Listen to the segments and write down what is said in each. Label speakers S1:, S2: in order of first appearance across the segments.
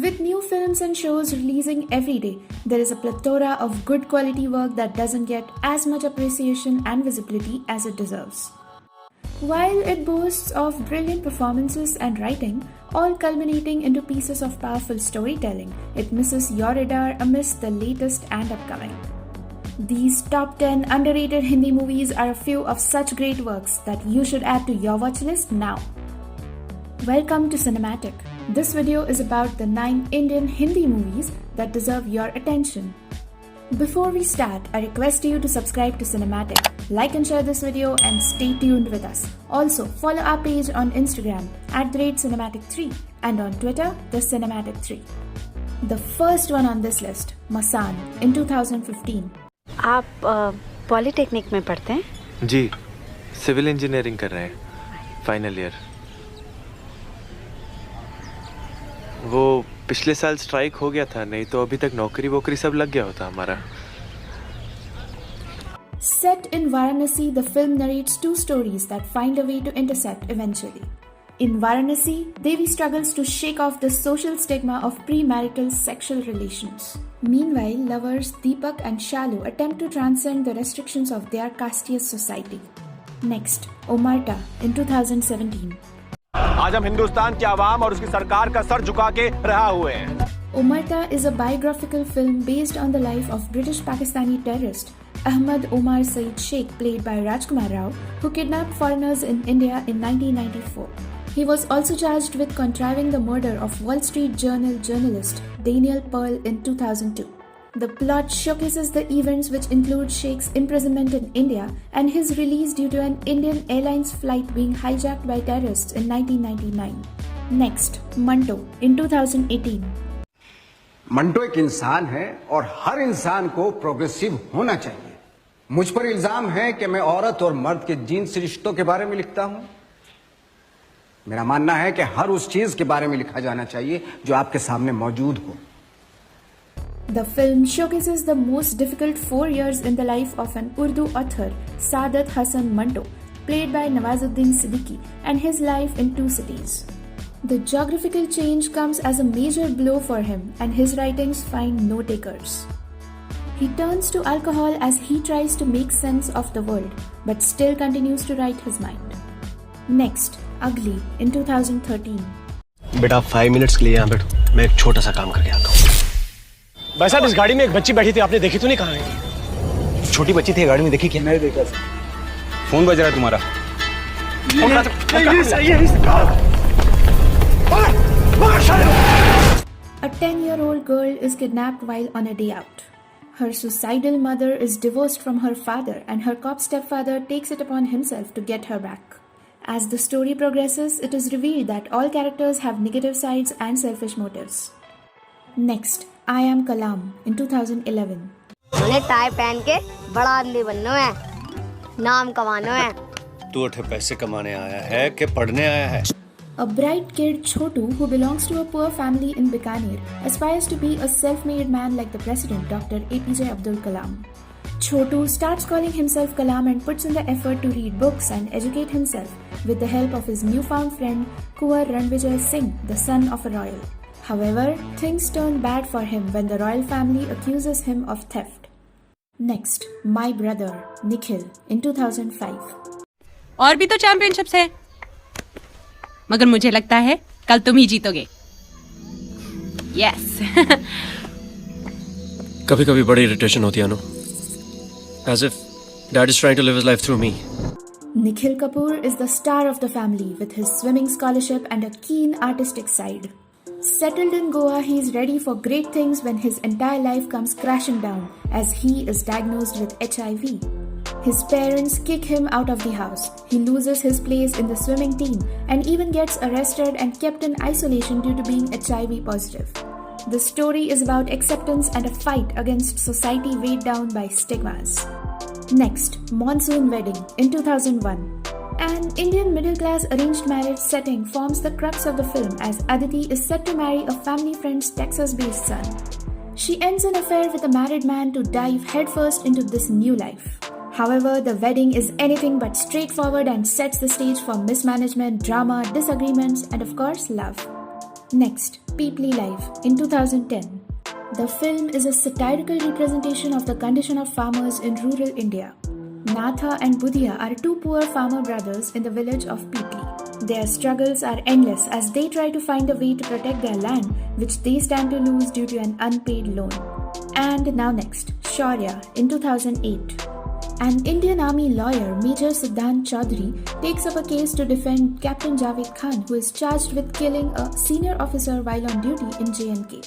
S1: With new films and shows releasing every day, there is a plethora of good quality work that doesn't get as much appreciation and visibility as it deserves. While it boasts of brilliant performances and writing, all culminating into pieces of powerful storytelling, it misses your radar amidst the latest and upcoming. These top 10 underrated Hindi movies are a few of such great works that you should add to your watch list now. Welcome to Cinematic. This video is about the 9 Indian Hindi movies that deserve your attention. Before we start, I request you to subscribe to Cinematic, like and share this video and stay tuned with us. Also, follow our page on Instagram @Cinematic3 and on Twitter, The Cinematic3. The first one on this list, Masaan, in 2015.
S2: आप polytechnic में पढ़ते हैं?
S3: जी, civil engineering कर रहे हैं, final year. वो पिछले साल स्ट्राइक हो गया था, नहीं तो अभी तक नौकरी वोकरी सब लग गया होता हमारा।
S1: Set in Varanasi, the film narrates two stories that find a way to intersect eventually. In Varanasi, Devi struggles to shake off the social stigma of premarital sexual relations. Meanwhile, lovers Deepak and Shalu attempt to transcend the restrictions of their casteist society. Next, Omerta in 2017.
S4: आज हम हिंदुस्तान की आवाम और उसकी सरकार का sir झुका के रहा हुए हैं।
S1: Omerta is a biographical film based on the life of British Pakistani terrorist Ahmad Omar Saeed Sheikh, played by Rajkumar Rao, who kidnapped foreigners in India in 1994. He was also charged with contriving the murder of Wall Street Journal journalist Daniel Pearl in 2002. The plot showcases the events which include Sheikh's imprisonment in India and his release due to an Indian Airlines flight being hijacked by terrorists in 1999. Next, Manto in 2018.
S5: Manto एक इंसान है और हर इंसान को progressive होना चाहिए। मुझ पर इल्जाम है कि मैं औरत और मर्द के जीन्स रिश्तों के बारे में लिखता हूं। मेरा मानना है कि हर उस चीज के बारे में लिखा जाना चाहिए जो आपके सामने मौजूद हो।
S1: The film showcases the most difficult 4 years in the life of an Urdu author, Saadat Hasan Manto, played by Nawazuddin Siddiqui, and his life in 2 cities. The geographical change comes as a major blow for him, and his writings find no takers. He turns to alcohol as he tries to make sense of the world, but still continues to write his mind. Next, Ugly in 2013.
S6: बेटा 5 minutes के लिए यहाँ बैठो, मैं एक छोटा सा काम करके आता हूँ।
S4: भाई साहब, इस गाड़ी में एक बच्ची बैठी थी, आपने देखी तो नहीं? कहाँ है?
S6: छोटी बच्ची थी गाड़ी में, देखी क्या?
S5: नहीं देखा सर। फोन बज रहा है तुम्हारा।
S1: A 10-year-old girl is kidnapped while on a day out. Her suicidal mother is divorced from her father, and her cop stepfather takes it upon himself to get her back. As the story progresses, it is revealed that all characters have negative sides and selfish motives. Next, I Am Kalam in 2011.
S7: उन्हें tie पहन के बड़ा आदमी बनना है, नाम कमाना है।
S6: तू अठे पैसे कमाने आया है कि पढ़ने आया है?
S1: A bright kid, Chotu, who belongs to a poor family in Bikaner, aspires to be a self-made man like the president, Dr. APJ Abdul Kalam. Chotu starts calling himself Kalam and puts in the effort to read books and educate himself with the help of his newfound friend, Kuwar Ranvijay Singh, the son of a royal. However, things turn bad for him when the royal family accuses him of theft. Next, My Brother, Nikhil, in 2005.
S8: और भी तो championships है, मगर मुझे लगता है कल तुम ही जीतोगे। यस।
S6: कभी कभी बड़ी इरिटेशन होती है अनु, as if dad is trying to live his life through me.
S1: Nikhil Kapoor is the star of the family with his swimming scholarship and a keen artistic side. Settled in Goa, he is ready for great things when his entire life comes crashing down as he is diagnosed with HIV. His parents kick him out of the house. He loses his place in the swimming team and even gets arrested and kept in isolation due to being HIV positive. The story is about acceptance and a fight against society weighed down by stigmas. Next, Monsoon Wedding in 2001. An Indian middle-class arranged marriage setting forms the crux of the film as Aditi is set to marry a family friend's Texas-based son. She ends an affair with a married man to dive headfirst into this new life. However, the wedding is anything but straightforward and sets the stage for mismanagement, drama, disagreements, and of course, love. Next, Peeply Live in 2010. The film is a satirical representation of the condition of farmers in rural India. Natha and Budhia are two poor farmer brothers in the village of Peeply. Their struggles are endless as they try to find a way to protect their land, which they stand to lose due to an unpaid loan. And now next, Shaurya in 2008. An Indian Army lawyer, Major Siddhant Chaudhary, takes up a case to defend Captain Javed Khan, who is charged with killing a senior officer while on duty in J&K.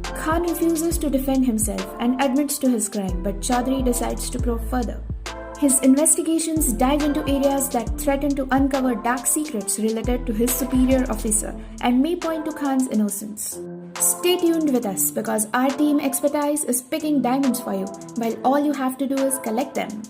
S1: Khan refuses to defend himself and admits to his crime, but Chaudhary decides to probe further. His investigations dive into areas that threaten to uncover dark secrets related to his superior officer and may point to Khan's innocence. Stay tuned with us because our team expertise is picking diamonds for you, while all you have to do is collect them.